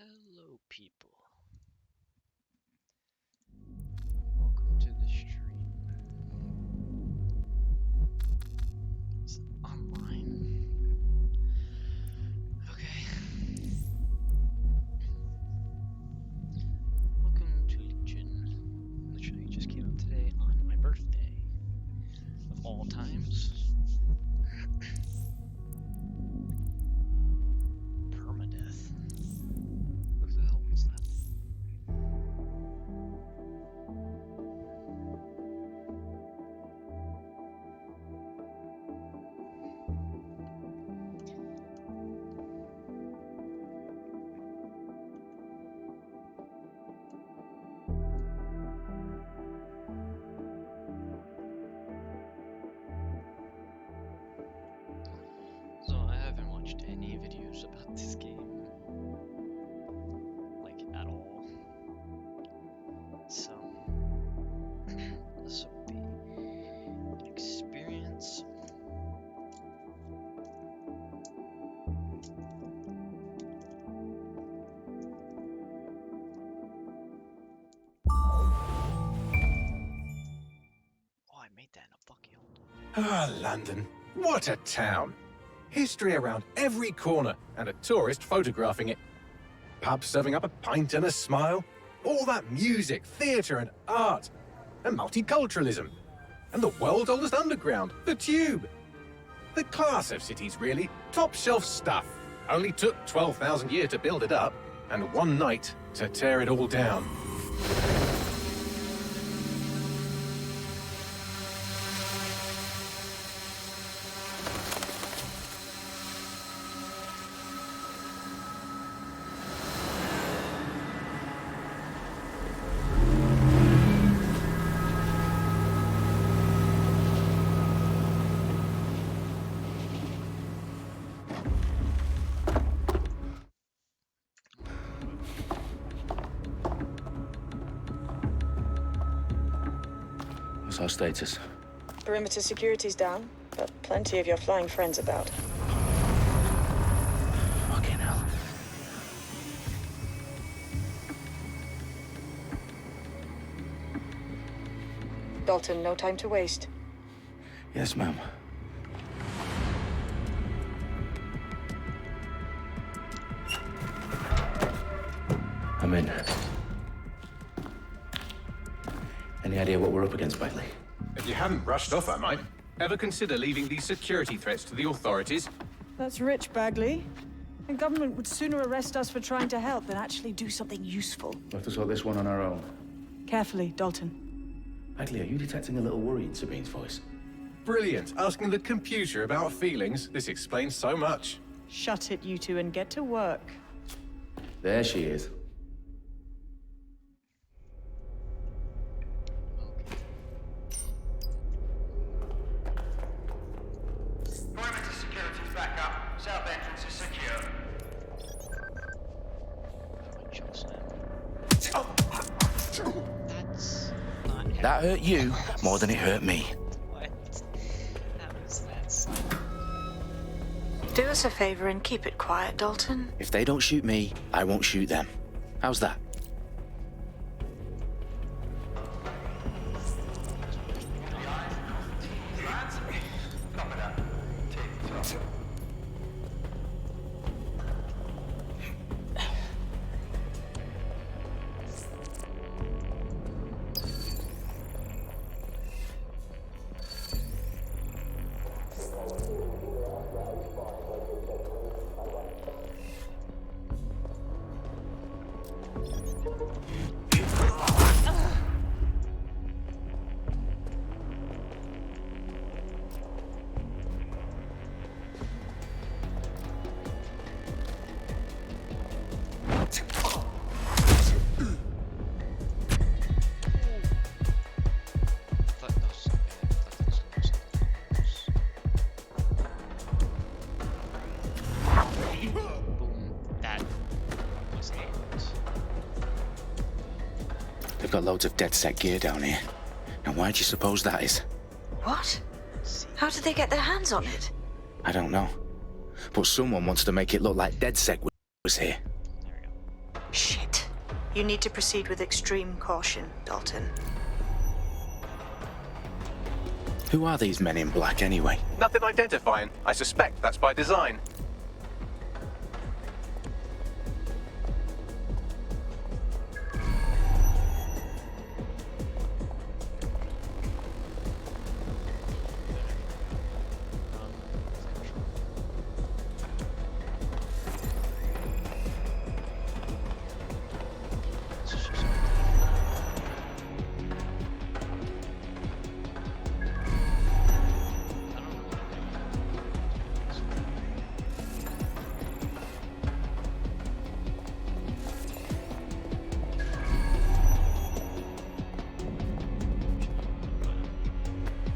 Hello, people. Welcome to the stream. It's online. Okay. Welcome to Legion. The show just came out today on my birthday. Of all times. Permadeath. What the hell was that? So I haven't watched any videos about this game, like at all. So this will be an experience. Oh, I made that in a bucket. Ah, London. What a town. History around every corner and a tourist photographing it. Pubs serving up a pint and a smile. All that music, theatre and art. And multiculturalism. And the world's oldest underground, the Tube. The class of cities, really. Top shelf stuff. Only took 12,000 years to build it up, and one night to tear it all down. What's our status? Perimeter security's down, but plenty of your flying friends about. Fucking hell. Dalton, no time to waste. Yes, ma'am. I'm in. Any idea what we're up against, Bailey? If you hadn't brushed off, I might. Ever consider leaving these security threats to the authorities? That's rich, Bagley. The government would sooner arrest us for trying to help than actually do something useful. We'll have to sort this one on our own. Carefully, Dalton. Bailey, are you detecting a little worry in Sabine's voice? Brilliant. Asking the computer about feelings. This explains so much. Shut it, you two, and get to work. There she is. Perimeter security's back up. South entrance is secure. My chokes now. That's not That hurt you more than it hurt me. what? How is that so? Do us a favor and keep it quiet, Dalton. If they don't shoot me, I won't shoot them. How's that? Copy that. Tick-tock. I thought those was boom. That was it. They've got loads of DedSec gear down here. Now why do you suppose that is? What? How did they get their hands on it? I don't know. But someone wants to make it look like DedSec was here. There we go. Shit. You need to proceed with extreme caution, Dalton. Who are these men in black anyway? Nothing identifying. I suspect that's by design.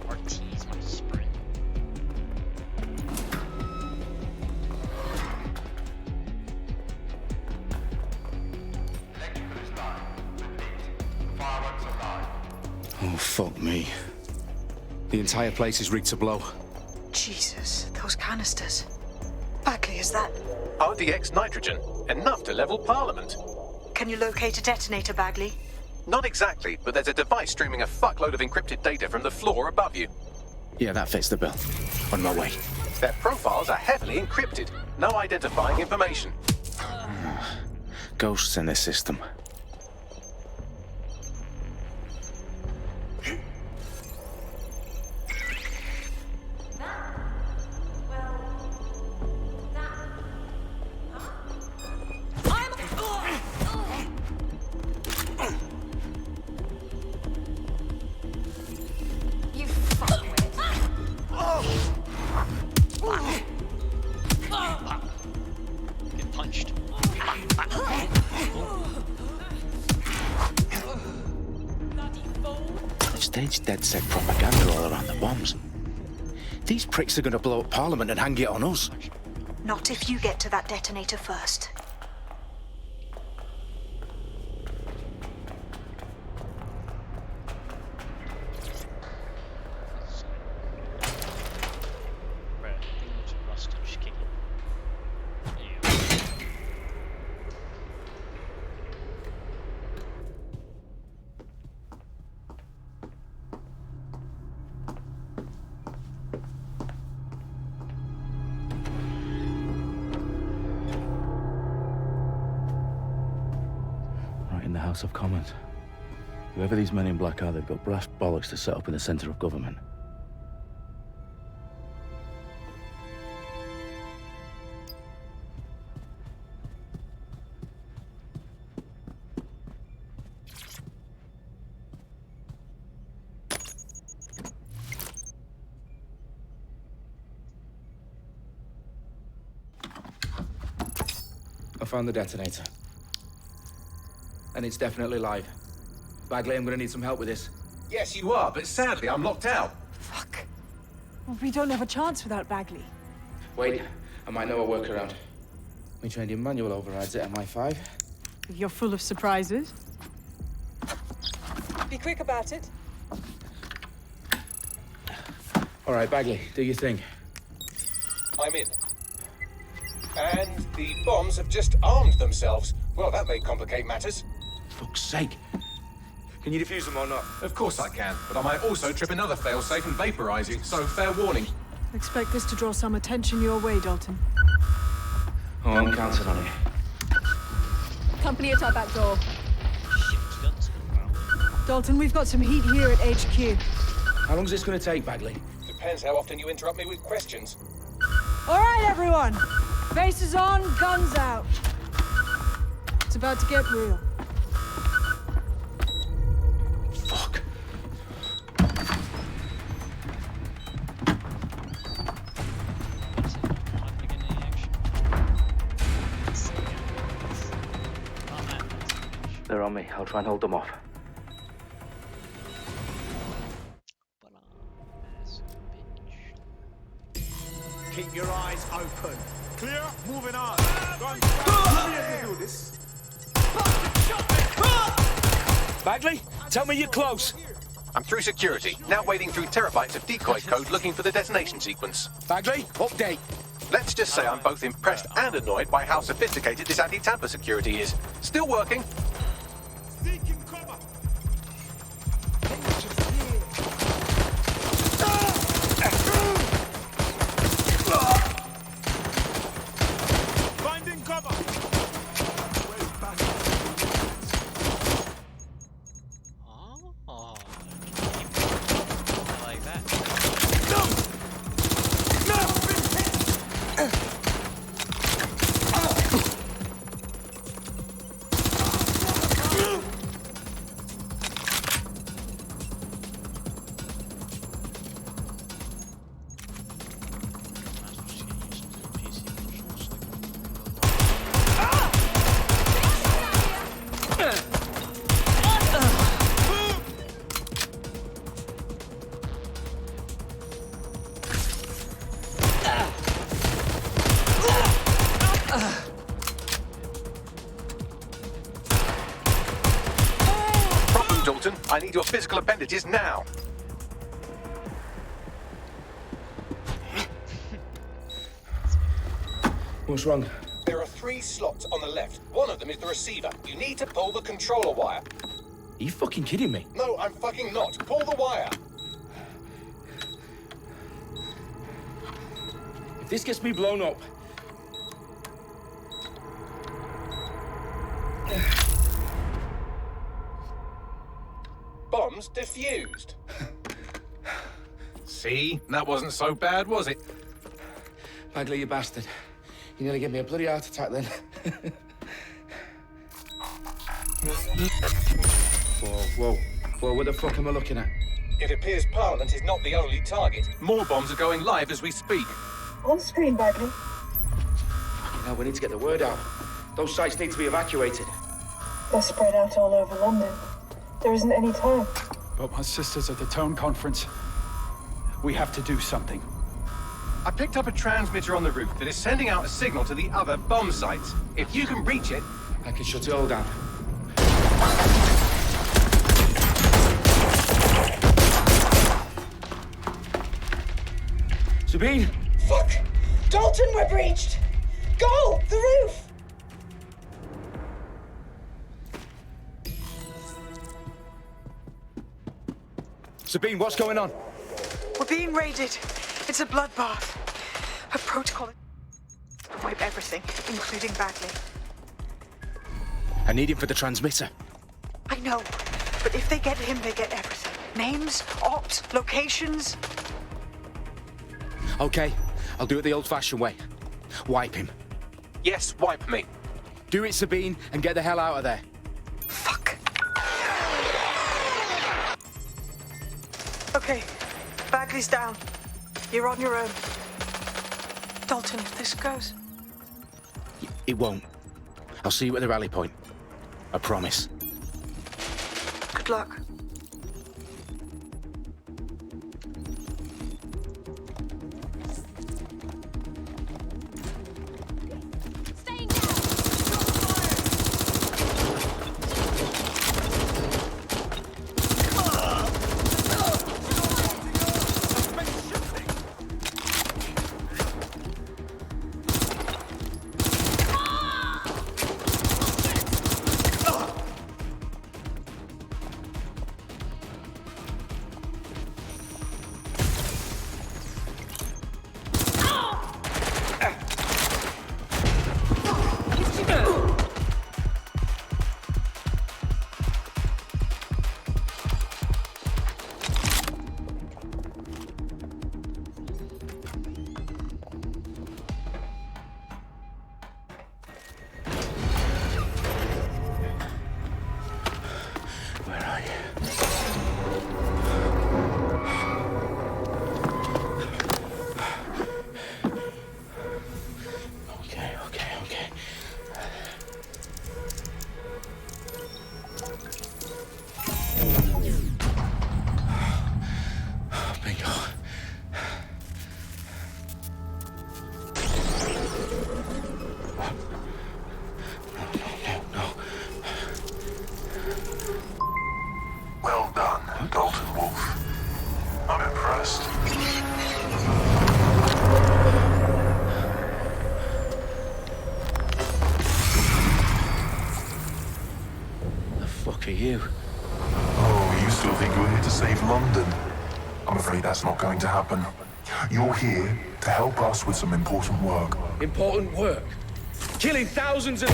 RT's my sprint. Electrical is live. Repeat. Fireworks are live. Oh, fuck me. The entire place is rigged to blow. Jesus, those canisters. Bagley, is that... RDX nitrogen. Enough to level Parliament. Can you locate a detonator, Bagley? Not exactly, but there's a device streaming a fuckload of encrypted data from the floor above you. Yeah, that fits the bill. On my way. Their profiles are heavily encrypted. No identifying information. Ghosts in this system. You fuckwit. Get punched. They've staged DedSec propaganda all around the bombs. These pricks are gonna blow up Parliament and hang it on us. Not if you get to that detonator first. Right, I think it was Rust. Just kick it. Yeah. Right in the House of Commons. Whoever these men in black are, they've got brass bollocks to set up in the centre of government. I found the detonator. And it's definitely live. Bagley, I'm gonna need some help with this. Yes, you are, but sadly I'm locked out. Fuck. Well, we don't have a chance without Bagley. Wait, I might know a workaround. We trained in manual overrides at MI5. You're full of surprises. Be quick about it. All right, Bagley, do your thing. I'm in. And the bombs have just armed themselves. Well, that may complicate matters. Fuck's sake. Can you defuse them or not? Of course I can, but I might also trip another failsafe and vaporize you, so fair warning. Expect this to draw some attention your way, Dalton. Oh, I'm counting on it. Company at our back door. Shit, guns. Wow. Dalton, we've got some heat here at HQ. How long's this gonna take, Bagley? Depends how often you interrupt me with questions. All right, everyone. Faces on, guns out. It's about to get real. Fuck. They're on me. I'll try and hold them off. Keep your eyes open. Clear? Moving on. Do this. Bagley, tell me you're close. I'm through security, now wading through terabytes of decoy code looking for the detonation sequence. Bagley, update. Let's just say I'm both impressed and annoyed by how sophisticated this anti-tamper security is. Still working. Seeking cover. Finding cover. Oh, I like that. Problem, Dalton. I need your physical appendages now. What's wrong? There are 3 slots on the left. One of them is the receiver. You need to pull the controller wire. Are you fucking kidding me? No, I'm fucking not. Pull the wire. If this gets me blown up... Bombs defused. See? That wasn't so bad, was it? Bagley, you bastard. You nearly gave me a bloody heart attack then. Whoa. What the fuck am I looking at? It appears Parliament is not the only target. More bombs are going live as we speak. On screen, Bagley. Now we need to get the word out. Those sites need to be evacuated. They're spread out all over London. There isn't any time. But my sister's at the town conference. We have to do something. I picked up a transmitter on the roof that is sending out a signal to the other bomb sites. If you can reach it... I can shut it all down. Sabine? Fuck! Dalton, we're breached! Go! The roof! Sabine, what's going on? We're being raided. It's a bloodbath. A protocol. Wipe everything, including Bagley. I need him for the transmitter. I know, but if they get him, they get everything. Names, ops, locations. Okay, I'll do it the old-fashioned way. Wipe him. Yes, wipe me. Do it, Sabine, and get the hell out of there. Fuck. Okay, Bagley's down. You're on your own. Dalton, if this goes... It won't. I'll see you at the rally point. I promise. Good luck. happen. You're here to help us with some important work. Important work? Killing thousands of...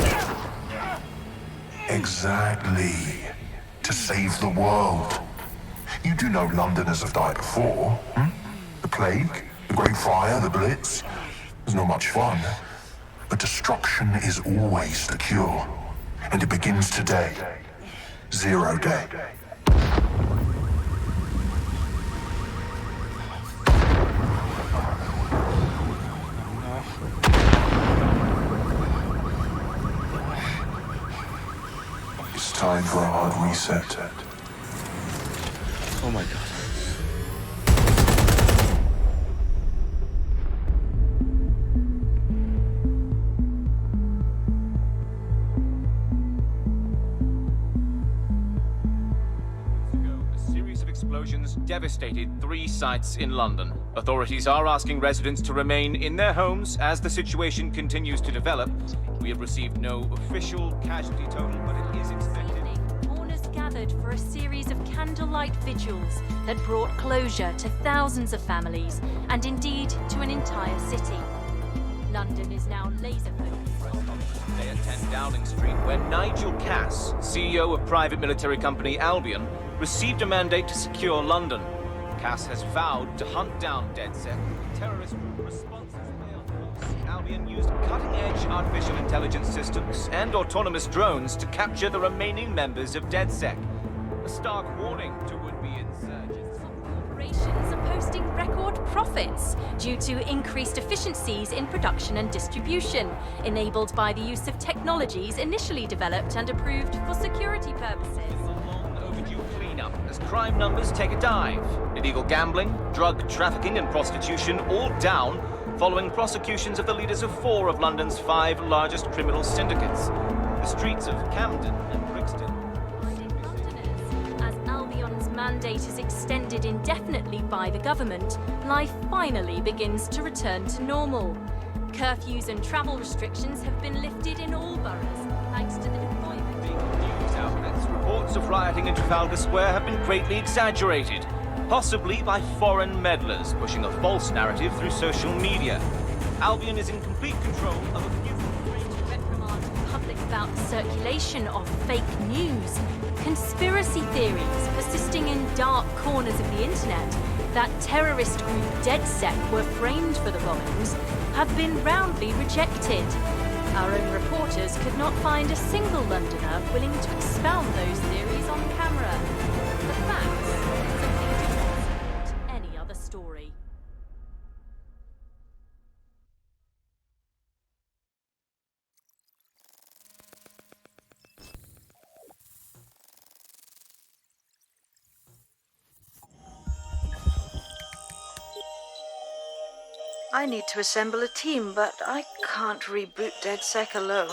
Exactly. To save the world. You do know Londoners have died before, hmm? The Plague, the Great Fire, the Blitz. It's not much fun. But destruction is always the cure. And it begins today. Zero Day. It's time for a hard reset. Oh my God. Explosions devastated 3 sites in London. Authorities are asking residents to remain in their homes as the situation continues to develop. We have received no official casualty total, but it is expected. Mourners gathered for a series of candlelight vigils that brought closure to thousands of families and indeed to an entire city. London is now laser-focused. Today at 10 Downing Street, where Nigel Cass, CEO of private military company Albion, received a mandate to secure London. Cass has vowed to hunt down DedSec. Terrorist responses failed. Albion used cutting-edge artificial intelligence systems and autonomous drones to capture the remaining members of DedSec. A stark warning to would-be insurgents. Corporations are posting record profits due to increased efficiencies in production and distribution, enabled by the use of technologies initially developed and approved for security purposes. Cleanup as crime numbers take a dive. Illegal gambling, drug trafficking and prostitution all down following prosecutions of the leaders of 4 of London's 5 largest criminal syndicates. The streets of Camden and Brixton. As Albion's mandate is extended indefinitely by the government, life finally begins to return to normal. Curfews and travel restrictions have been lifted in all boroughs, thanks to the deployment. News outlets, reports of rioting in Trafalgar Square have been greatly exaggerated, possibly by foreign meddlers pushing a false narrative through social media. Albion is in complete control of a few... Reprimand the public about the circulation of fake news, conspiracy theories persisting in dark corners of the internet that terrorist group DedSec were framed for the bombings have been roundly rejected. Our own reporters could not find a single Londoner willing to expound those theories on camera. The facts simply do not support any other story. I need to assemble a team, but I can't reboot DedSec alone.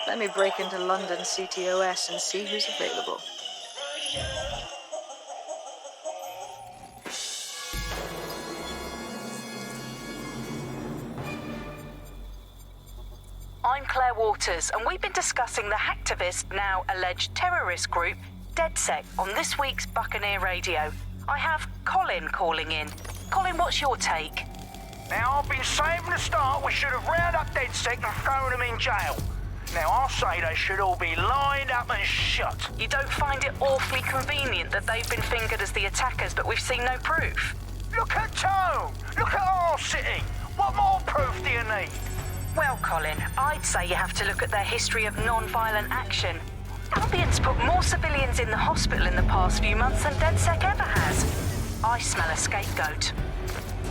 Let me break into London CTOS and see who's available. I'm Claire Waters, and we've been discussing the hacktivist, now alleged terrorist group, DedSec, on this week's Buccaneer Radio. I have Colin calling in. Colin, what's your take? Now, I've been saying from the start we should have rounded up DedSec and thrown them in jail. Now, I'll say they should all be lined up and shot. You don't find it awfully convenient that they've been fingered as the attackers, but we've seen no proof? Look at Tone! Look at our city! What more proof do you need? Well, Colin, I'd say you have to look at their history of non-violent action. Albion's put more civilians in the hospital in the past few months than DedSec ever has. I smell a scapegoat.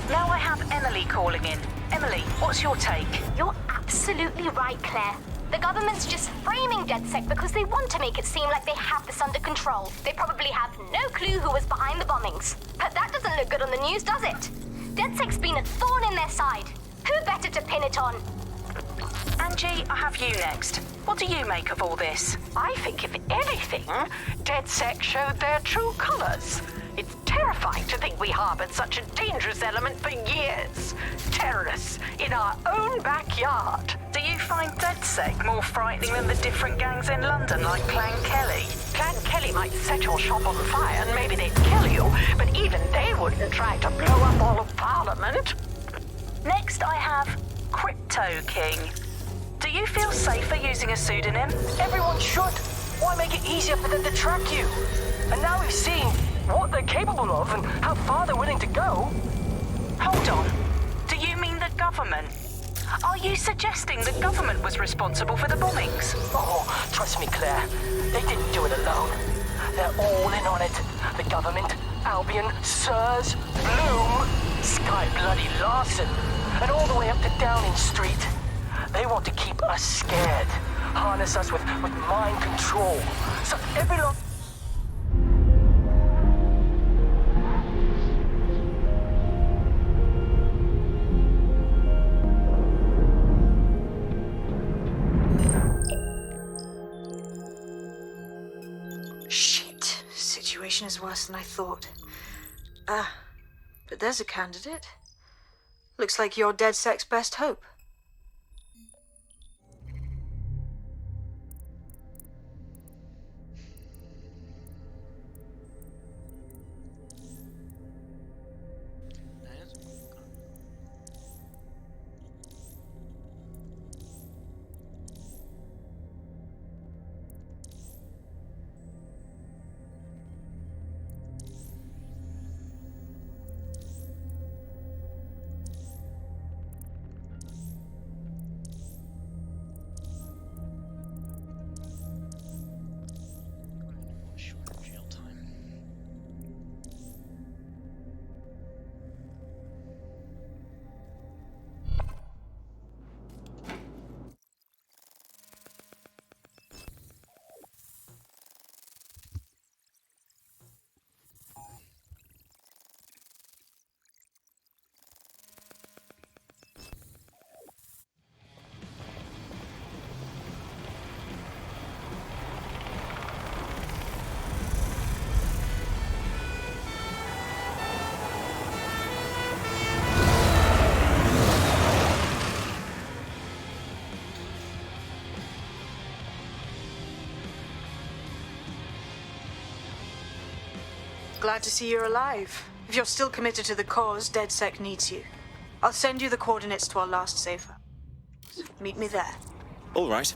Now I have Emily calling in. Emily, what's your take? You're absolutely right, Claire. The government's just framing DedSec because they want to make it seem like they have this under control. They probably have no clue who was behind the bombings. But that doesn't look good on the news, does it? DedSec's been a thorn in their side. Who better to pin it on? Angie, I have you next. What do you make of all this? I think, if anything, DedSec showed their true colors. It's terrifying to think we harbored such a dangerous element for years. Terrorists in our own backyard. Do you find DedSec more frightening than the different gangs in London, like Clan Kelly? Clan Kelly might set your shop on fire and maybe they'd kill you, but even they wouldn't try to blow up all of Parliament. Next, I have Crypto King. Do you feel safer using a pseudonym? Everyone should. Why make it easier for them to track you? And now we've seen what they're capable of and how far they're willing to go. Hold on. Do you mean the government? Are you suggesting the government was responsible for the bombings? Oh, trust me, Claire. They didn't do it alone. They're all in on it. The government, Albion, Sirs, Bloom, Sky Bloody Larson, and all the way up to Downing Street. They want to keep us scared. Harness us with mind control. So every long... Shit. Situation is worse than I thought. But there's a candidate. Looks like you're DedSec's best hope. Glad to see you're alive. If you're still committed to the cause, DedSec needs you. I'll send you the coordinates to our last safe house. Meet me there. All right.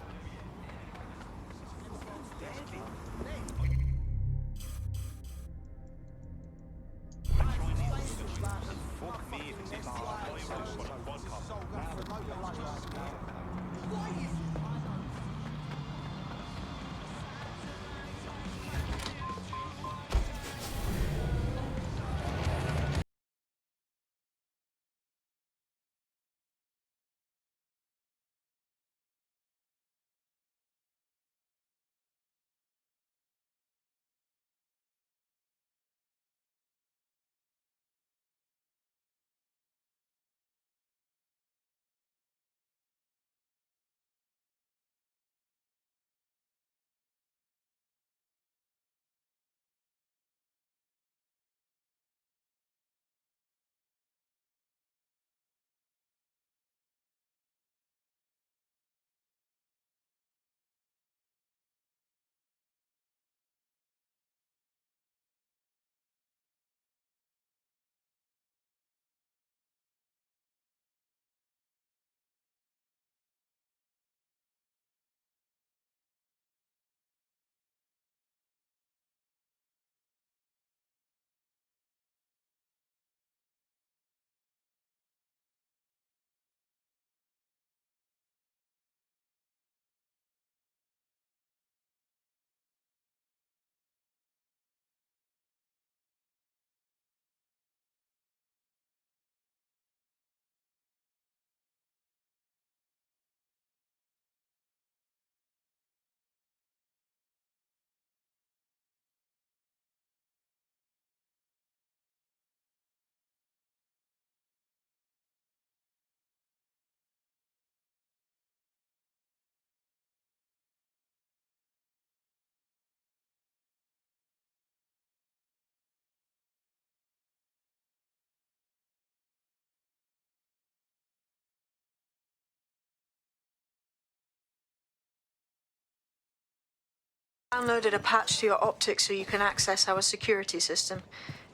Downloaded a patch to your optics so you can access our security system.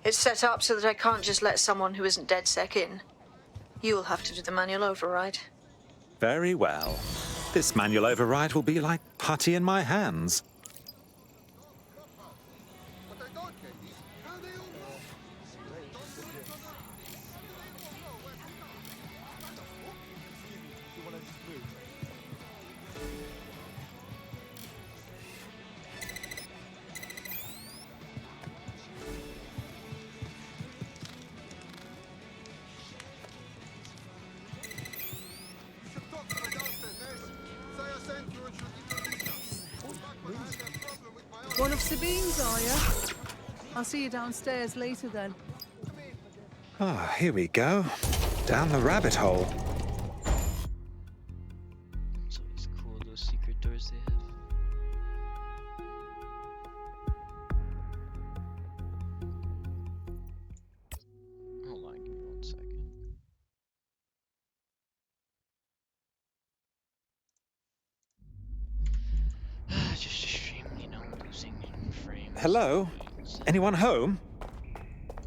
It's set up so that I can't just let someone who isn't DedSec in. You'll have to do the manual override. Very well. This manual override will be like putty in my hands. One of Sabine's, are you? I'll see you downstairs later then. Ah, here we go. Down the rabbit hole. It's always cool, those secret doors they have. Hold on, give me 1 second. Just a stream, losing frames. Hello? Anyone home?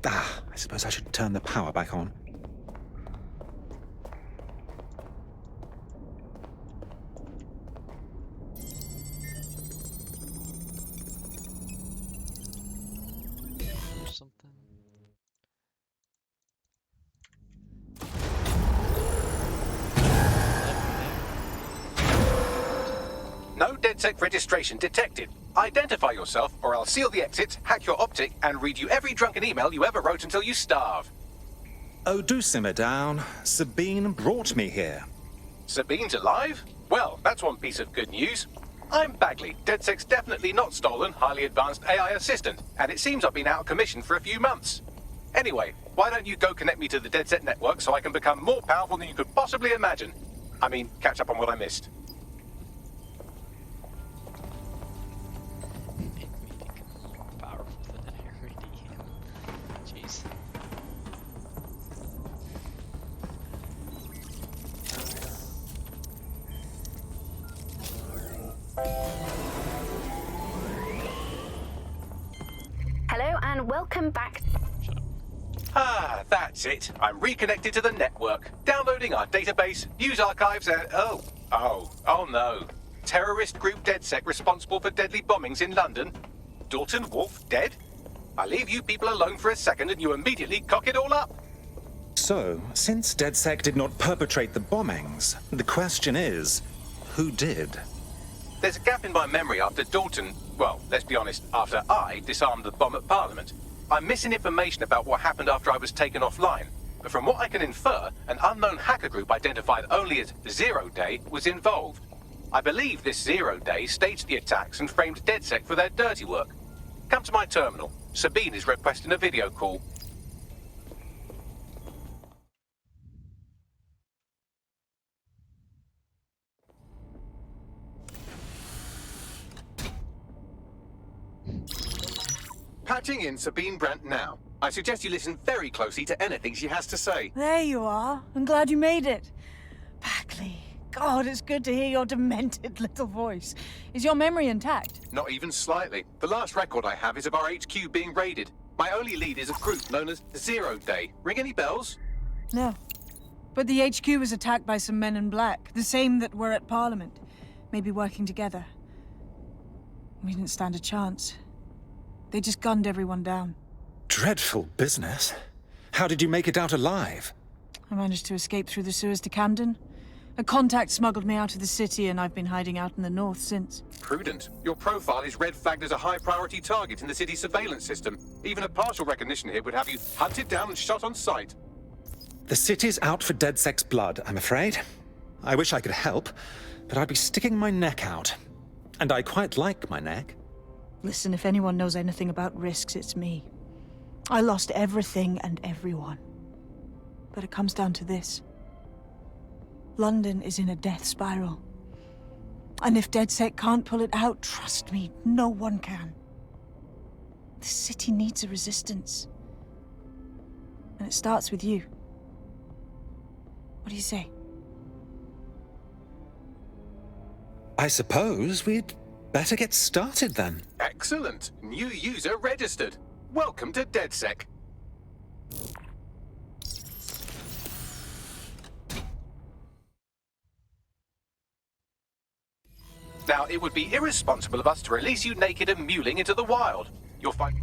Ah, I suppose I should turn the power back on. Something. No DedSec registration detected. Identify yourself, or I'll seal the exits, hack your optic, and read you every drunken email you ever wrote until you starve. Oh, do simmer down. Sabine brought me here. Sabine's alive? Well, that's one piece of good news. I'm Bagley, DedSec's definitely not stolen, highly advanced AI assistant, and it seems I've been out of commission for a few months. Anyway, why don't you go connect me to the DedSec network so I can become more powerful than you could possibly imagine? I mean, catch up on what I missed. Powerful than I already am. Jeez. Hello and welcome back. Ah, that's it. I'm reconnected to the network. Downloading our database, news archives, and... Oh no. Terrorist group DedSec responsible for deadly bombings in London. Dalton Wolf dead? I leave you people alone for a second and you immediately cock it all up. So, since DedSec did not perpetrate the bombings, the question is, who did? There's a gap in my memory after Dalton... Well, let's be honest, after I disarmed the bomb at Parliament. I'm missing information about what happened after I was taken offline. But from what I can infer, an unknown hacker group identified only as Zero Day was involved. I believe this Zero Day staged the attacks and framed DedSec for their dirty work. Come to my terminal. Sabine is requesting a video call. Patching in Sabine Brandt now. I suggest you listen very closely to anything she has to say. There you are. I'm glad you made it. Bagley. God, it's good to hear your demented little voice. Is your memory intact? Not even slightly. The last record I have is of our HQ being raided. My only lead is a group known as Zero Day. Ring any bells? No. But the HQ was attacked by some men in black, the same that were at Parliament. Maybe working together. We didn't stand a chance. They just gunned everyone down. Dreadful business. How did you make it out alive? I managed to escape through the sewers to Camden. A contact smuggled me out of the city, and I've been hiding out in the north since. Prudent. Your profile is red flagged as a high-priority target in the city's surveillance system. Even a partial recognition here would have you hunted down and shot on sight. The city's out for DedSec's blood, I'm afraid. I wish I could help, but I'd be sticking my neck out. And I quite like my neck. Listen, if anyone knows anything about risks, it's me. I lost everything and everyone. But it comes down to this. London is in a death spiral. And if DedSec can't pull it out, trust me, no one can. The city needs a resistance. And it starts with you. What do you say? I suppose we'd better get started then. Excellent. New user registered. Welcome to DedSec. Now, it would be irresponsible of us to release you naked and mewling into the wild. You'll find...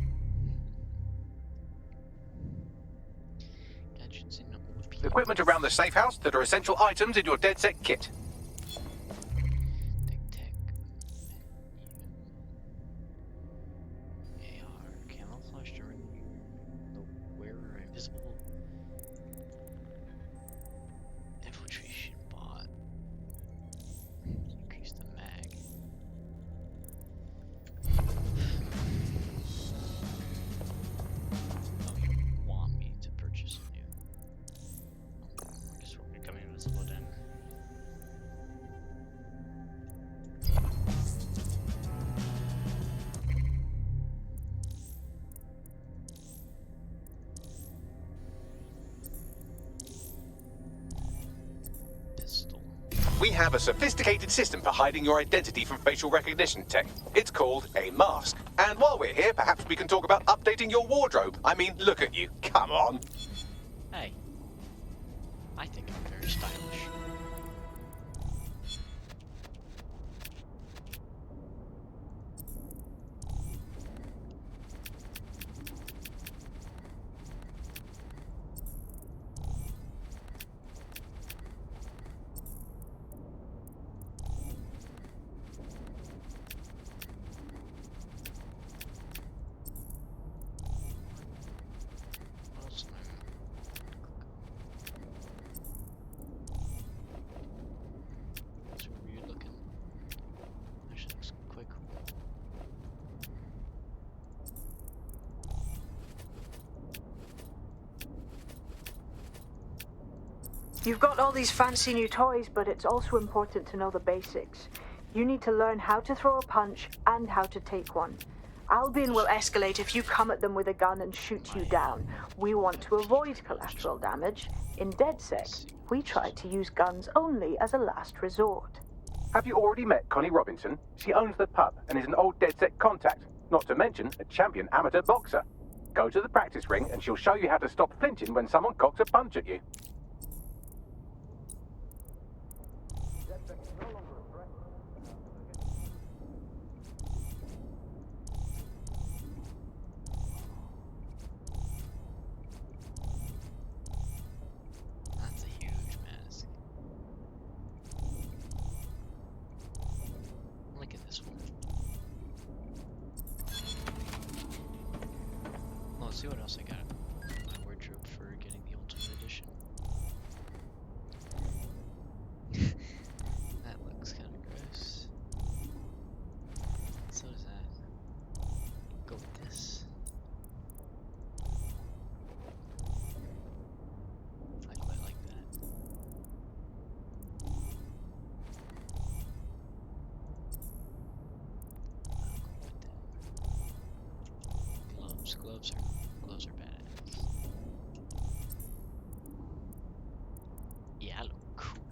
equipment around the safe house that are essential items in your DedSec kit. Camouflage during the wearer invisible. Infiltration bot. Increase the mag. Oh, you want me to purchase a new. I guess we're becoming invisible then. We have a sophisticated system for hiding your identity from facial recognition tech. It's called a mask. And while we're here, perhaps we can talk about updating your wardrobe. I mean, look at you. Come on. Hey. I think I'm very stylish. You've got all these fancy new toys, but it's also important to know the basics. You need to learn how to throw a punch and how to take one. Albion will escalate if you come at them with a gun and shoot you down. We want to avoid collateral damage. In DedSec, we try to use guns only as a last resort. Have you already met Connie Robinson? She owns the pub and is an old DedSec contact, not to mention a champion amateur boxer. Go to the practice ring and she'll show you how to stop flinching when someone cocks a punch at you. That's a huge mask. Look at this one. Well, let's see what else I got in my wardrobe for getting the Ultimate Edition. That looks kind of gross. So does that. Go with this. I quite like that. I'll go with that. Gloves are badass. Yeah, I look cool.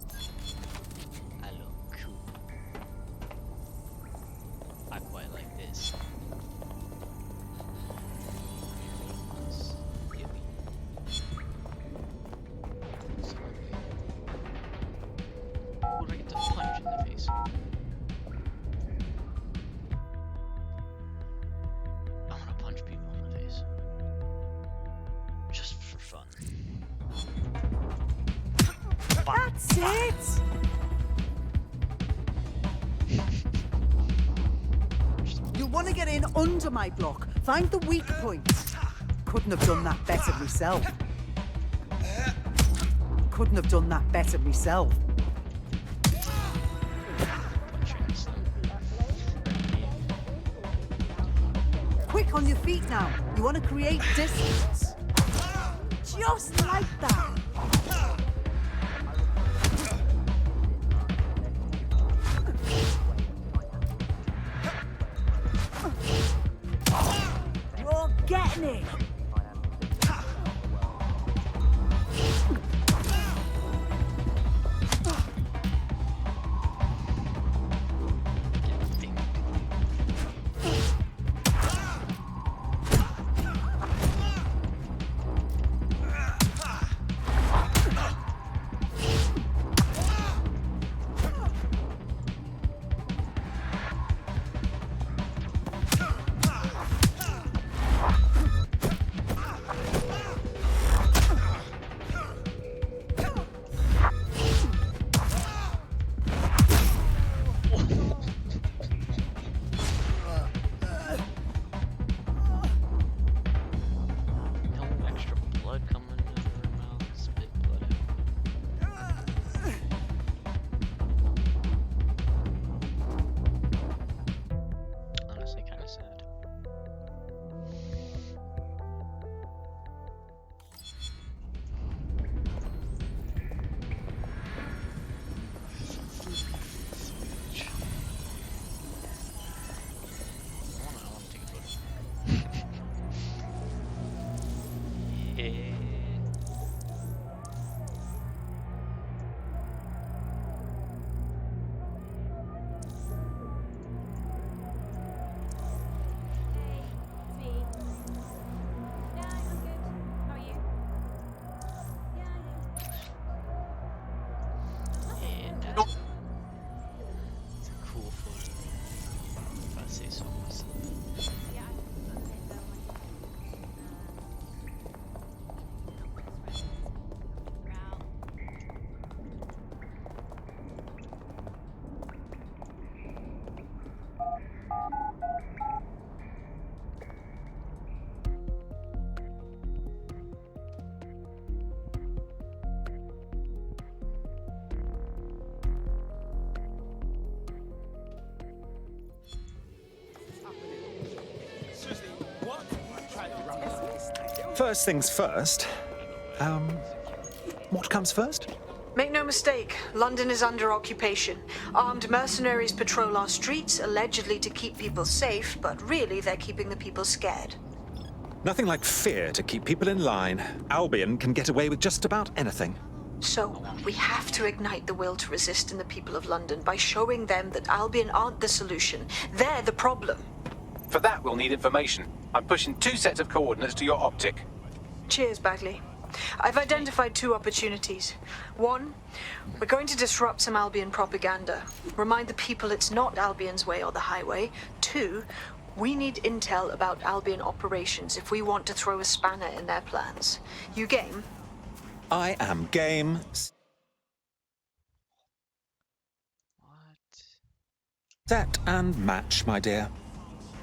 I look cool. I quite like this. What do I get to punch in the face? I want to punch people in the face. Just for fun. That's it! You'll want to get in under my block. Find the weak points. Couldn't have done that better myself. Couldn't have done that better myself. Quick on your feet now. You want to create distance. Just like that. You're getting it. First things first. What comes first? Make no mistake, London is under occupation. Armed mercenaries patrol our streets, allegedly to keep people safe, but really they're keeping the people scared. Nothing like fear to keep people in line. Albion can get away with just about anything. So, we have to ignite the will to resist in the people of London by showing them that Albion aren't the solution. They're the problem. For that, we'll need information. I'm pushing 2 sets of coordinates to your optic. Cheers, Bagley. I've identified 2 opportunities. 1, we're going to disrupt some Albion propaganda. Remind the people it's not Albion's way or the highway. 2, we need intel about Albion operations if we want to throw a spanner in their plans. You game? I am game. Set and match, my dear.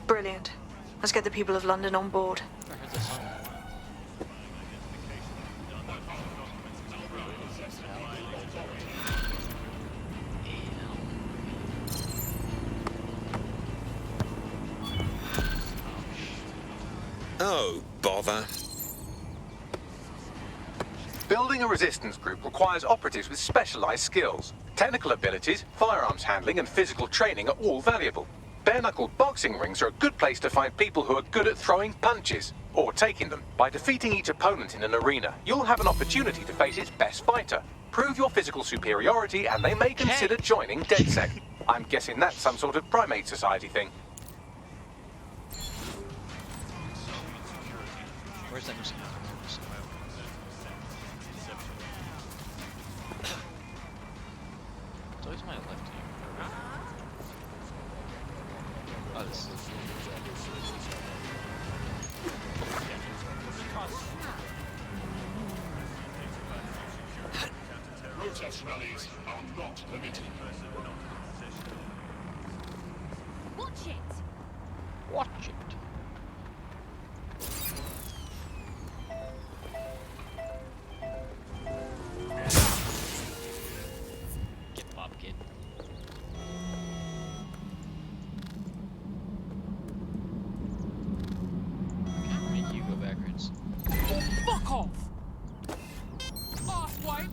Brilliant. Let's get the people of London on board. Oh, bother. Building a resistance group requires operatives with specialized skills. Technical abilities, firearms handling, and physical training are all valuable. Bare-knuckled boxing rings are a good place to find people who are good at throwing punches, or taking them. By defeating each opponent in an arena, you'll have an opportunity to face its best fighter. Prove your physical superiority, and they may consider joining DedSec. I'm guessing that's some sort of primate society thing. Where's that machine? It's always my left ear. Oh, this is Protest rallies are not permitted. Watch it! Watch it. Get Bob, kid. Can't make you go backwards. Fuck off! Arsewipe!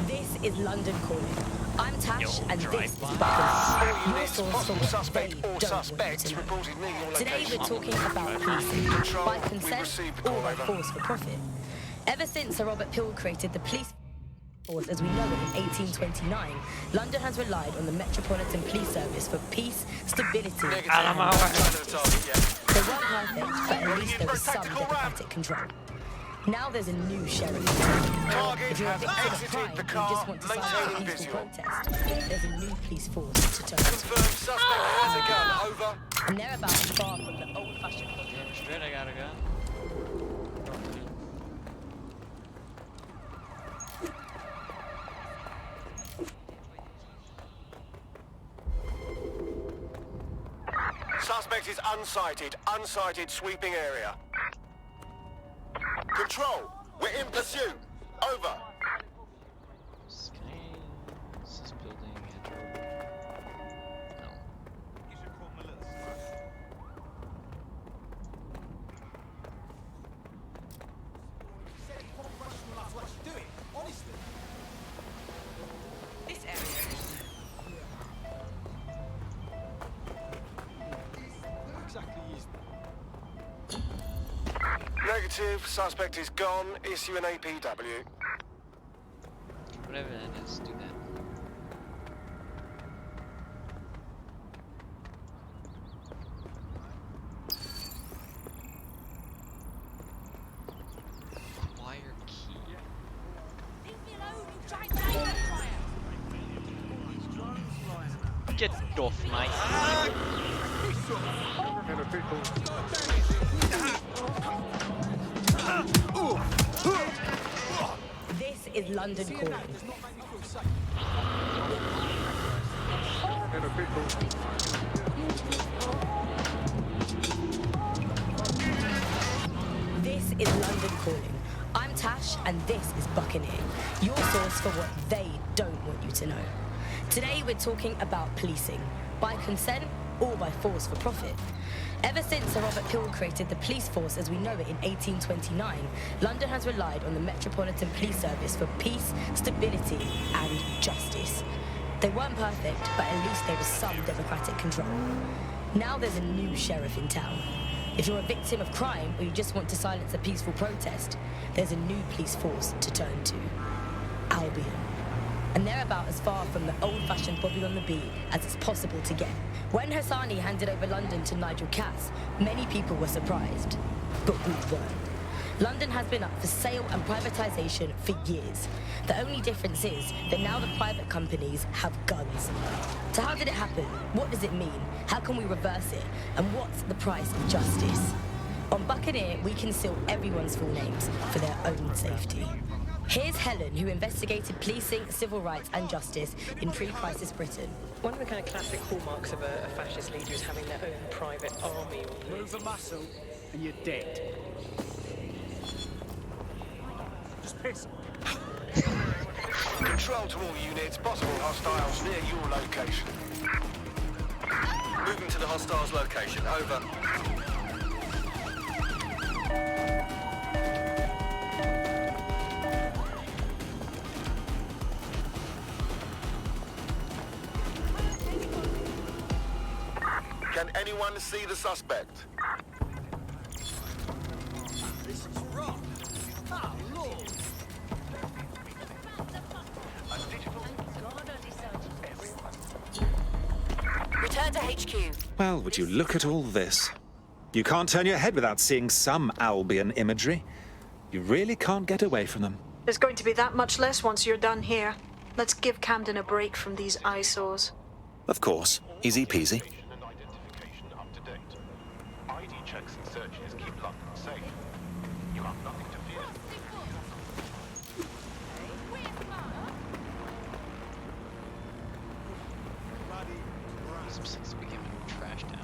This is London Calling. I'm Tash, and this is Buckles. Your source for what they don't want to know. Today we're talking about policing, by consent or by force for profit. Ever since Sir Robert Peel created the police force as we know it in 1829, London has relied on the Metropolitan Police Service for peace, stability, and they weren't perfect, but at least there was some democratic control. Now there's a new sheriff. If you're a victim of crime and you just want to sign up a peaceful protest, there's a new police force to turn to. And they're about far from the old-fashioned Straight, I got a gun. Suspect is unsighted. Unsighted sweeping area. Control, we're in pursuit. Over. Scanning. Is this building enter? No. You should call Melissa. This area is... Negative, suspect is gone. Issue an APW. Whatever that is, do that. Wire key. Leave me alone, you giant fire! Get off, mate. This is London Calling. This is London Calling. I'm Tash, and this is Buccaneer, your source for what they don't want you to know. Today we're talking about policing, by consent or by force for profit. Ever since Sir Robert Peel created the police force as we know it in 1829, London has relied on the Metropolitan Police Service for peace, stability, and justice. They weren't perfect, but at least there was some democratic control. Now there's a new sheriff in town. If you're a victim of crime or you just want to silence a peaceful protest, there's a new police force to turn to. Albion. And they're about as far from the old-fashioned Bobby on the beat as it's possible to get. When Hassani handed over London to Nigel Cass, many people were surprised, but we weren't. London has been up for sale and privatisation for years. The only difference is that now the private companies have guns. So how did it happen? What does it mean? How can we reverse it? And what's the price of justice? On Buccaneer, we conceal everyone's full names for their own safety. Here's Helen, who investigated policing, civil rights and justice in pre-crisis Britain. One of the kind of classic hallmarks of a fascist leader is having their own private army. Move a muscle and you're dead. Just piss. Control to all units, possible hostiles near your location. Moving to the hostiles location, over. Can anyone see the suspect? This is rock. Ah, Lord. Return to HQ. Well, would you look at all this? You can't turn your head without seeing some Albion imagery. You really can't get away from them. There's going to be that much less once you're done here. Let's give Camden a break from these eyesores. Of course. Easy peasy. ID checks and searches keep London safe. You have nothing to fear. Some seems to be giving trash down.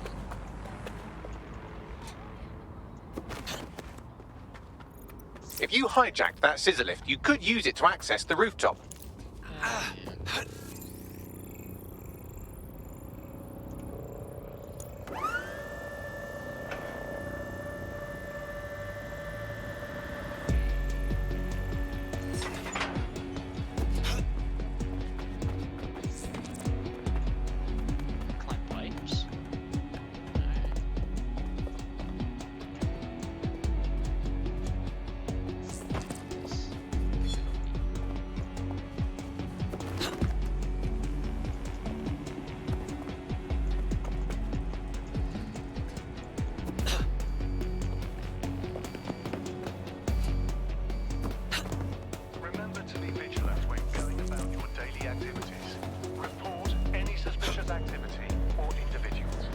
If you hijacked that scissor lift, you could use it to access the rooftop. Climb pipes. Remember to be vigilant when going about your daily activities. Report any suspicious activity or individuals.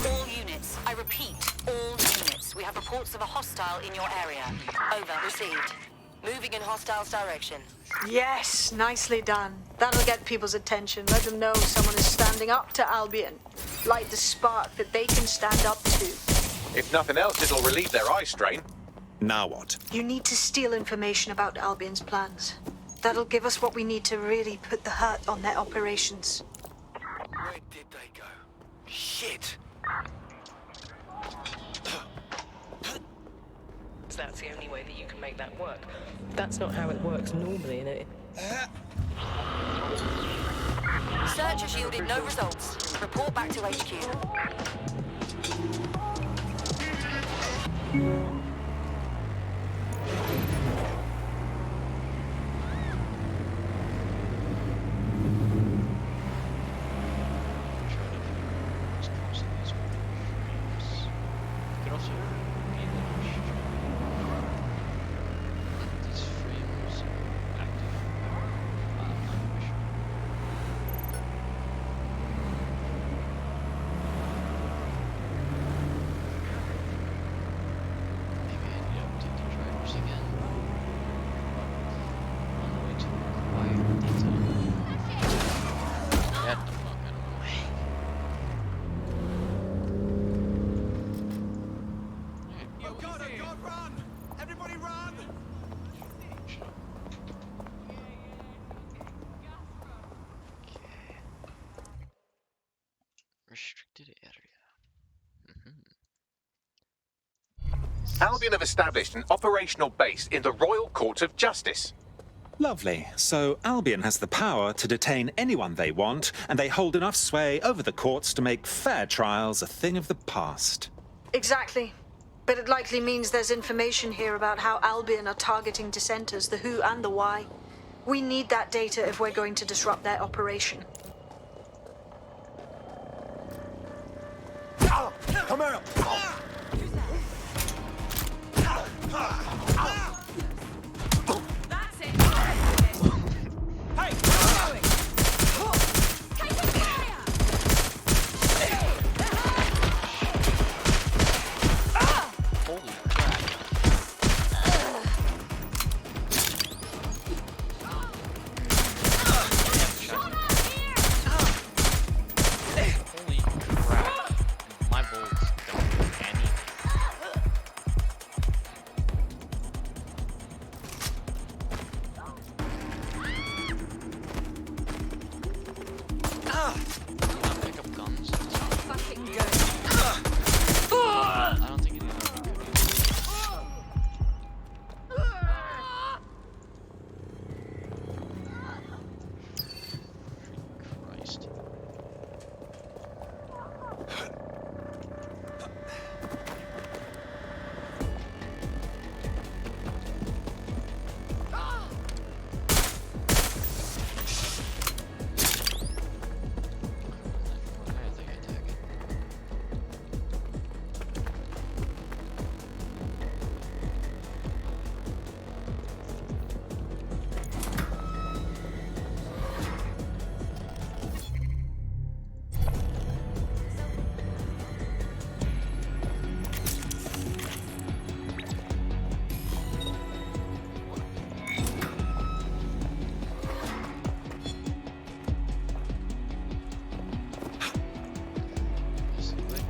All units. I repeat, all units. We have reports of a hostile in your area. Over. Received. Moving in hostile's direction. Yes, nicely done. That'll get people's attention. Let them know someone is standing up to Albion. Light the spark that they can stand up to. If nothing else, it'll relieve their eye strain. Now what? You need to steal information about Albion's plans. That'll give us what we need to really put the hurt on their operations. Where did they go? Shit! That's the only way that you can make that work. That's not how it works normally, in it. Search has yielded no results. Report back to HQ. Could also be these frames active. Albion have established an operational base in the Royal Court of Justice. Lovely. So Albion has the power to detain anyone they want, and they hold enough sway over the courts to make fair trials a thing of the past. Exactly. But it likely means there's information here about how Albion are targeting dissenters, the who and the why. We need that data if we're going to disrupt their operation. Come here! That's it! Hey, where are you going? Holy crap. Holy crap. My bullets don't do anything. Not pick up guns. Fucking good. I don't think it is. Christ.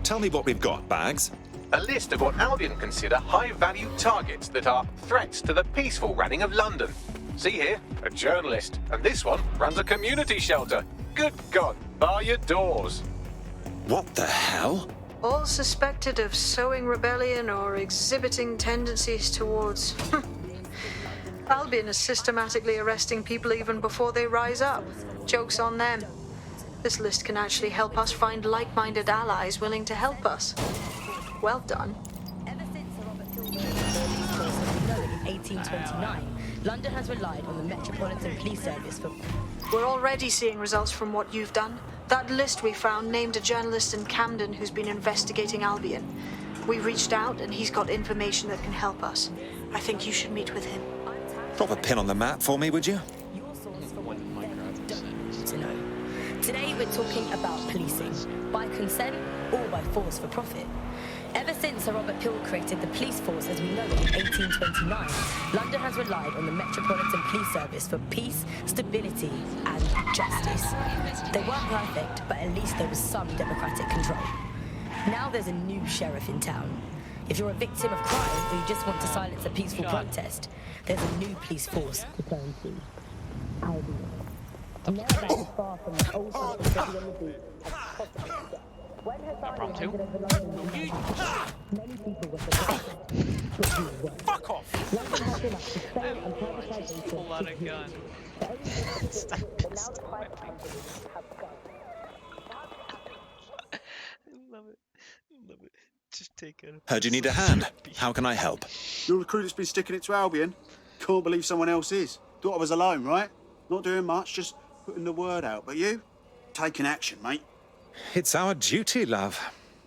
Tell me what we've got, Bags. A list of what Albion consider high-value targets that are threats to the peaceful running of London. See here, a journalist, and this one runs a community shelter. Good God, bar your doors. What the hell? All suspected of sowing rebellion or exhibiting tendencies towards... Albion is systematically arresting people even before they rise up. Joke's on them. This list can actually help us find like-minded allies willing to help us. Well done. Ever since Sir Robert Peel made the police force as we know it in 1829, London has relied on the Metropolitan Police Service for... We're already seeing results from what you've done. That list we found named a journalist in Camden who's been investigating Albion. We reached out and he's got information that can help us. I think you should meet with him. Drop a pin on the map for me, would you? to know. Today we're talking about policing, by consent or by force for profit. Ever since Sir Robert Peel created the police force as we know it in 1829, London has relied on the Metropolitan Police Service for peace, stability and justice. They weren't perfect, but at least there was some democratic control. Now there's a new sheriff in town. If you're a victim of crime or you just want to silence a peaceful protest, there's a new police force to turn to. Albion. Now that is far from the old ideology as possible. When Hassani handed over London, many people were surprised. But you weren't. Fuck off! London has been up to sale and privatisation. Pull out a gun. But now the private companies have begun. Love it. Love it. Just take it. Heard you need a hand. How can I help? You're the crew that's been sticking it to Albion. Can't believe someone else is. Thought I was alone, right? Not doing much, just putting the word out. But you? Taking action, mate. It's our duty, love.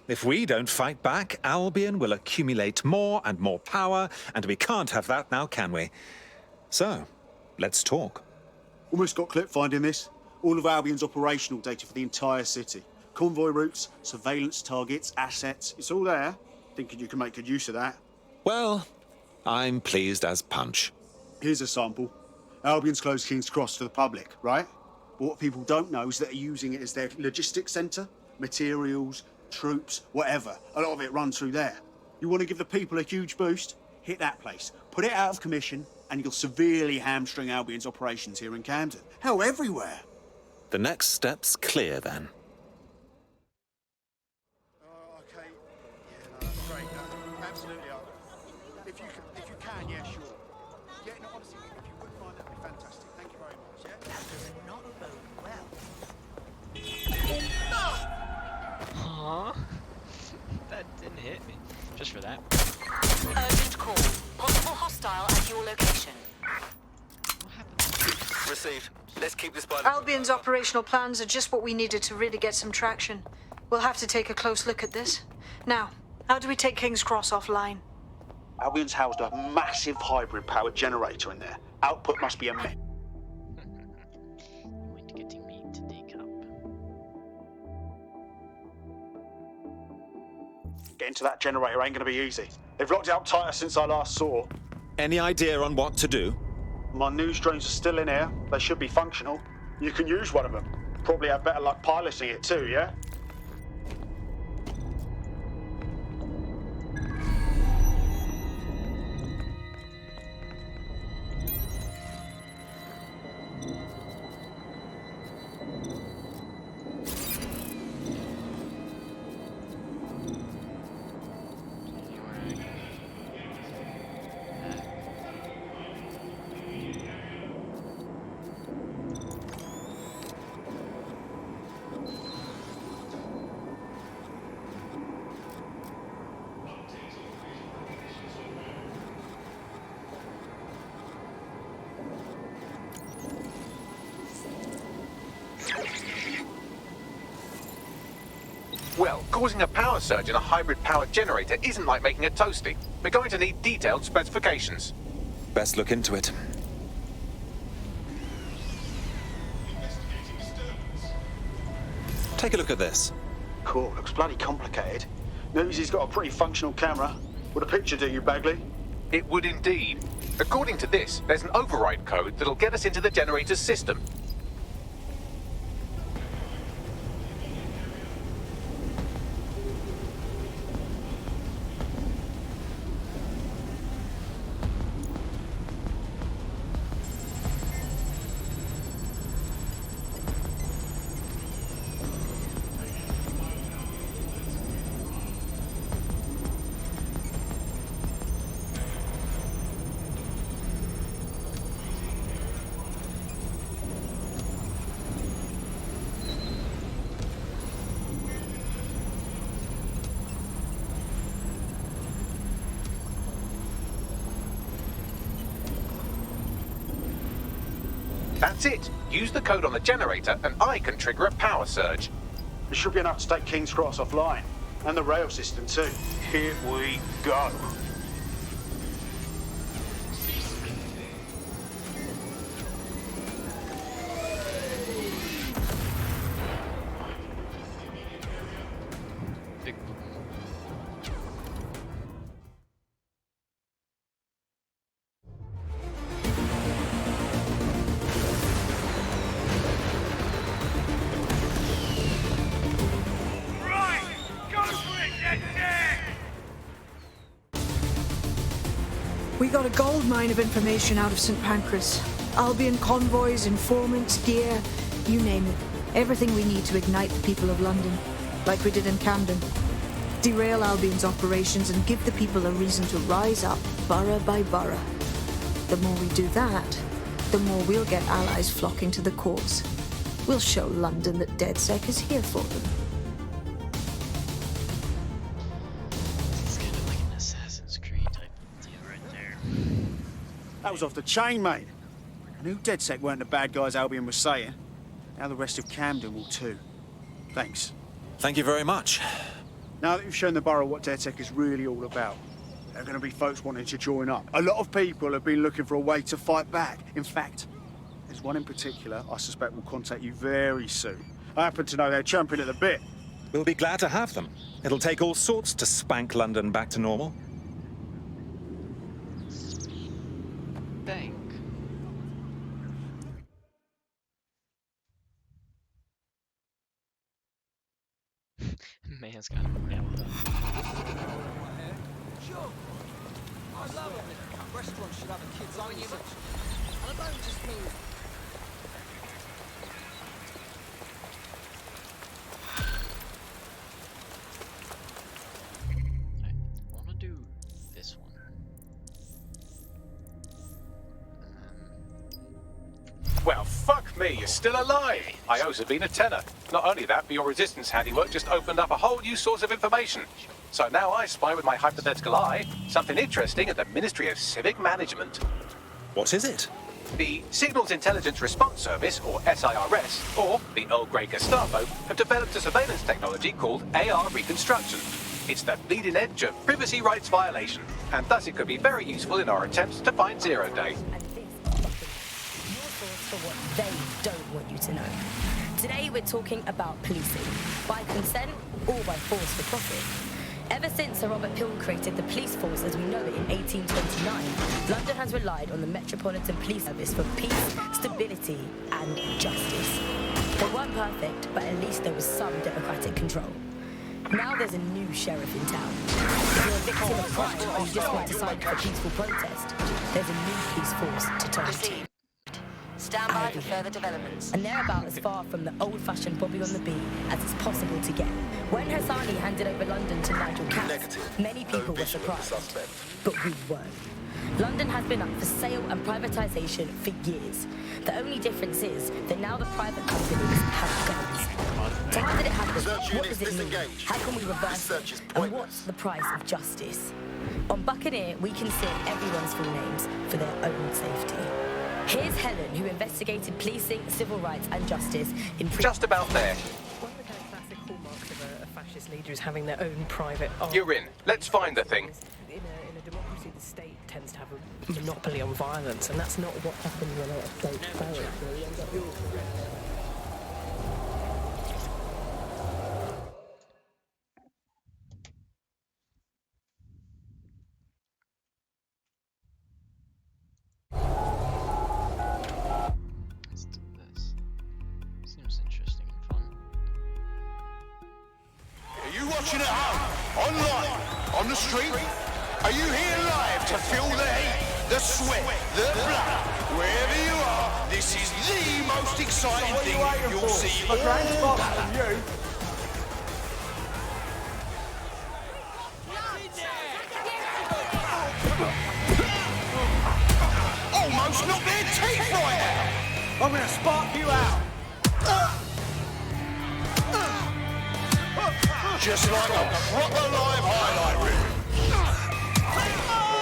If we don't fight back, Albion will accumulate more and more power, and we can't have that now, can we? So, let's talk. Almost got clipped finding this. All of Albion's operational data for the entire city. Convoy routes, surveillance targets, assets. It's all there. Thinking you can make good use of that. Well, I'm pleased as punch. Here's a sample. Albion's closed King's Cross to the public, right? But what people don't know is that they're using it as their logistics centre. Materials, troops, whatever. A lot of it runs through there. You want to give the people a huge boost? Hit that place. Put it out of commission, and you'll severely hamstring Albion's operations here in Camden. Hell, everywhere. The next step's clear, then. Okay. Yeah, no, that's great. No, absolutely. Just for that. Urgent call. Possible hostile at your location. Received. Let's keep this by Albion's operational plans are just what we needed to really get some traction. We'll have to take a close look at this. Now, how do we take King's Cross offline? Albion's housed a massive hybrid powered generator in there. Output must be immense. Getting to that generator ain't gonna be easy. They've locked it up tighter since I last saw. Any idea on what to do? My news drones are still in here. They should be functional. You can use one of them. Probably have better luck piloting it too, yeah? Well, causing a power surge in a hybrid-powered generator isn't like making a toasty. We're going to need detailed specifications. Best look into it. Take a look at this. Cool, looks bloody complicated. News he's got a pretty functional camera. Would a picture do you, Bagley? It would indeed. According to this, there's an override code that'll get us into the generator's system. That's it. Use the code on the generator and I can trigger a power surge. It should be enough to take King's Cross offline. And the rail system too. Here we go. We got a gold mine of information out of St. Pancras. Albion convoys, informants, gear, you name it. Everything we need to ignite the people of London, like we did in Camden. Derail Albion's operations and give the people a reason to rise up, borough by borough. The more we do that, the more we'll get allies flocking to the cause. We'll show London that DedSec is here for them. That was off the chain, mate. I knew DedSec weren't the bad guys Albion was saying. Now the rest of Camden will too. Thanks. Thank you very much. Now that you've shown the borough what DedSec is really all about, there are going to be folks wanting to join up. A lot of people have been looking for a way to fight back. In fact, there's one in particular I suspect will contact you very soon. I happen to know they're champing at the bit. We'll be glad to have them. It'll take all sorts to spank London back to normal. Bank. Man's got him nailed up. Sure. I love it. Restaurants should have a kids' own section. And I don't just mean. I want to do this one. Well, fuck Me, you're still alive. I owe Sabine a tenner. Not only that, but your resistance handiwork just opened up a whole new source of information. So now I spy with my hypothetical eye something interesting at the Ministry of Civic Management. What is it? The Signals Intelligence Response Service, or SIRS, or the Earl Grey Gestapo, have developed a surveillance technology called AR Reconstruction. It's the bleeding edge of privacy rights violation, and thus it could be very useful in our attempts to find Zero Day. For what they don't want you to know. Today we're talking about policing, by consent or by force for profit. Ever since Sir Robert Peel created the police force as we know it in 1829, London has relied on the Metropolitan Police Service for peace, stability and justice. They weren't perfect, but at least there was some democratic control. Now there's a new sheriff in town. If you're a victim of crime or you just want to sign up for peaceful protest, there's a new police force to turn to. Stand by for further developments. And they're about as far from the old-fashioned Bobby on the beat as it's possible to get. When Hassani handed over London to Nigel Cass, many people were surprised, but we weren't. London has been up for sale and privatisation for years. The only difference is that now the private companies have guns. So how did it happen? What does it mean? How can we reverse it? And what's the price of justice? On Buccaneer, we conceal everyone's full names for their own safety. Here's Helen, who investigated policing, civil rights and justice in... Just about there. One of the kind of classic hallmarks of a fascist leader is having their own private army. You're in. Let's find the thing. In a democracy, the state tends to have a monopoly on violence, and that's not what happens when a state fails. Watching at home, online, on the street? Are you here live to feel the heat, the sweat, the blood? Wherever you are, this is the most exciting thing you'll see all day. Almost knocked their teeth right out! I'm gonna spark you out! Just like a proper live highlight reel.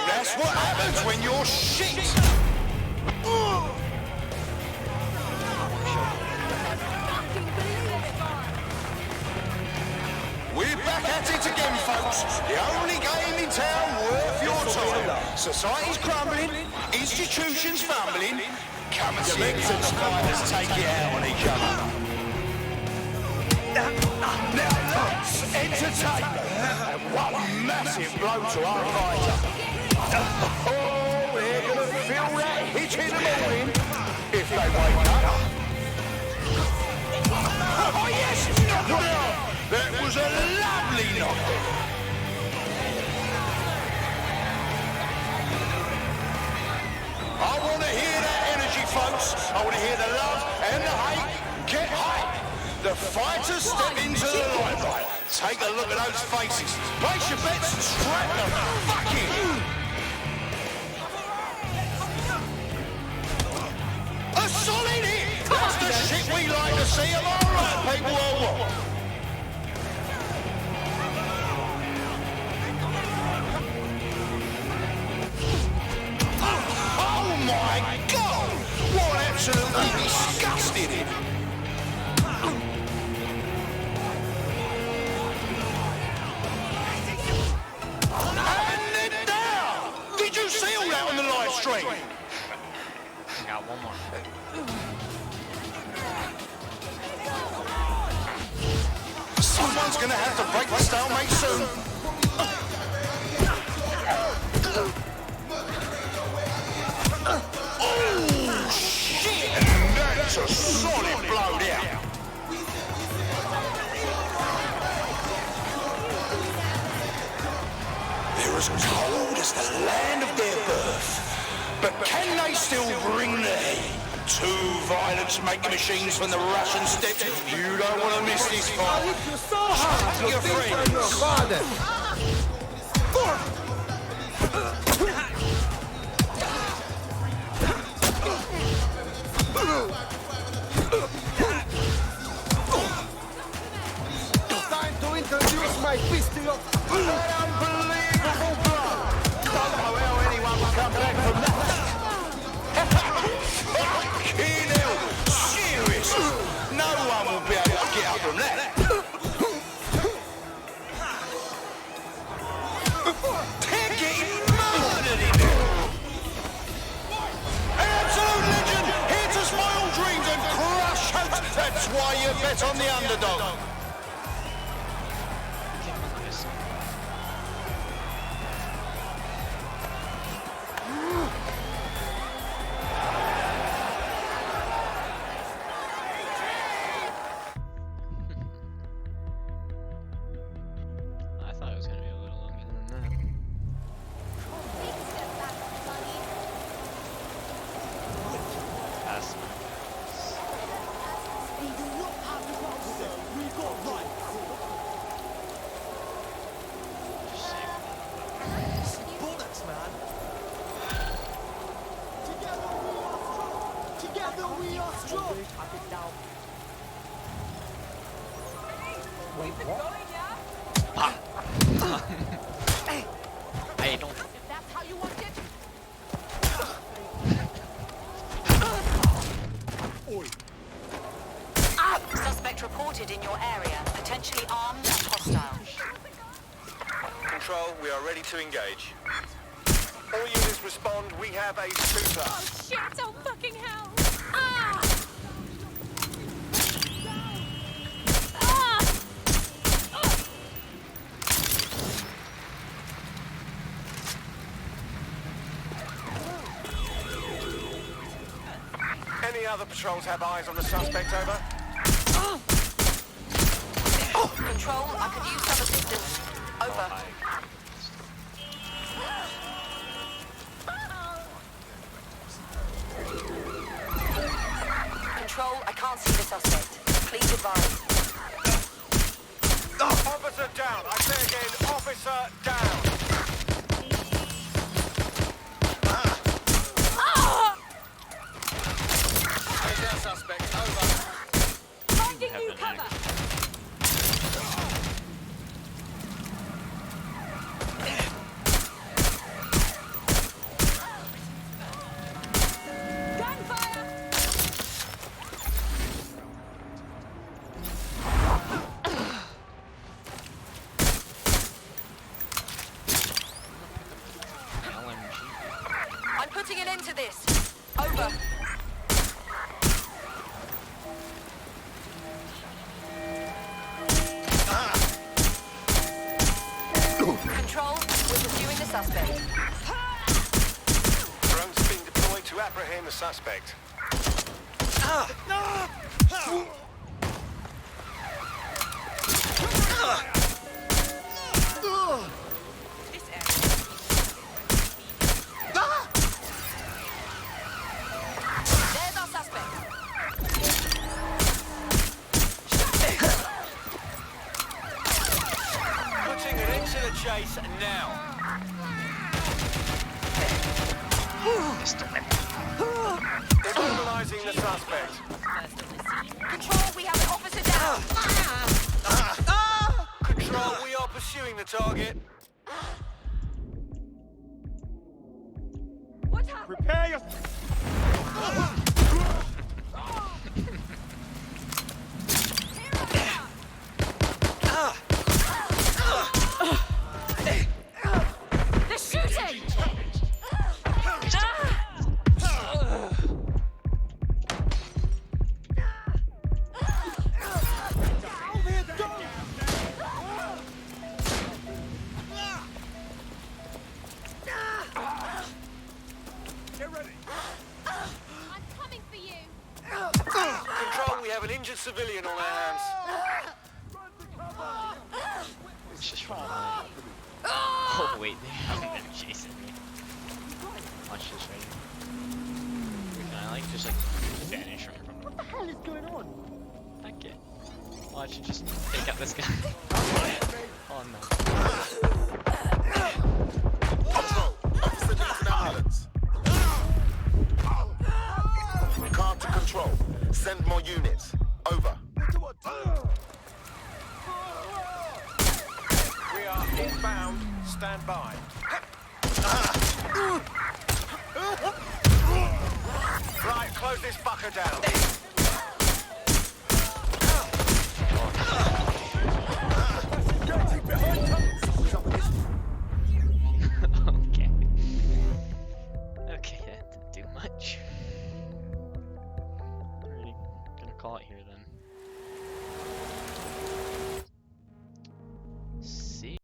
That's what happens when you're shit. We're back at it again, folks. The only game in town worth your time. Society's crumbling, institutions fumbling. Come and see the spiders take it out on each other. Now that's entertainment, and one massive blow to our fighter. Oh, we're gonna feel that hit in the morning if they wake up. Oh yes, that was a lovely knock. I want to hear that energy, folks. I want to hear the love and the hate. Get hype. The fighters step into the limelight. Take a look at those faces. Place your bets and strap them. Fuck it! A solid hit! That's the shit we like to see. Am I right, people, or what? Oh my God! What absolutely disgusting! Did you see all that on the live stream? Got one more. Someone's gonna have to break the stalemate soon. Oh shit! That's a solid blow down. They're as cold as the land of their birth. But can they still bring the heat? Two violence-making machines from the Russian steppes. You don't want to miss this fight. Hug your friends. Hey, fist it up. That unbelievable blow. Don't know how anyone will come back from that. Fucking hell. Serious. No one will be able to get up from that. They're getting murdered in there. An absolute legend. Here to spoil dreams and crush hopes. That's why you bet on the underdog. I thought it was going to be a little longer than that. That's not Bullets, man. Together we are strong. Wait, what? I don't. If that's how you want it. Suspect reported in your area, potentially armed and hostile. Control, we are ready to engage. All units respond, we have a shooter. Oh shit, oh fucking hell! Ah! Any other patrols have eyes on the suspect, over? Control, I could use some assistance. Over. Control, I can't see the suspect. Please advise. Officer down! I say again, officer down! Here's our suspect, over. Finding new cover! Gunfire! I'm putting an end to this. Over. Control, we're pursuing the suspect. Drone's being deployed to apprehend the suspect. There's our suspect. Putting an end to the chase now. Immobilizing the suspect. Control, we have an officer down. Control, we are pursuing the target. What's happening? Prepare your... They're shooting! Get ready. I'm coming for you! Control, we have an injured civilian on our hands. It's just wrong. Oh wait, they haven't been chasing me. Watch this right here. Can I like just like vanish from them? What the hell is going on? Okay. Watch it just take out this guy. Oh no. Control, officer needs an ambulance. Car to control. Send more units. Over. inbound. Stand by. Right, close this fucker down. Okay. Okay, that didn't do much. Alrighty, gonna call it here then.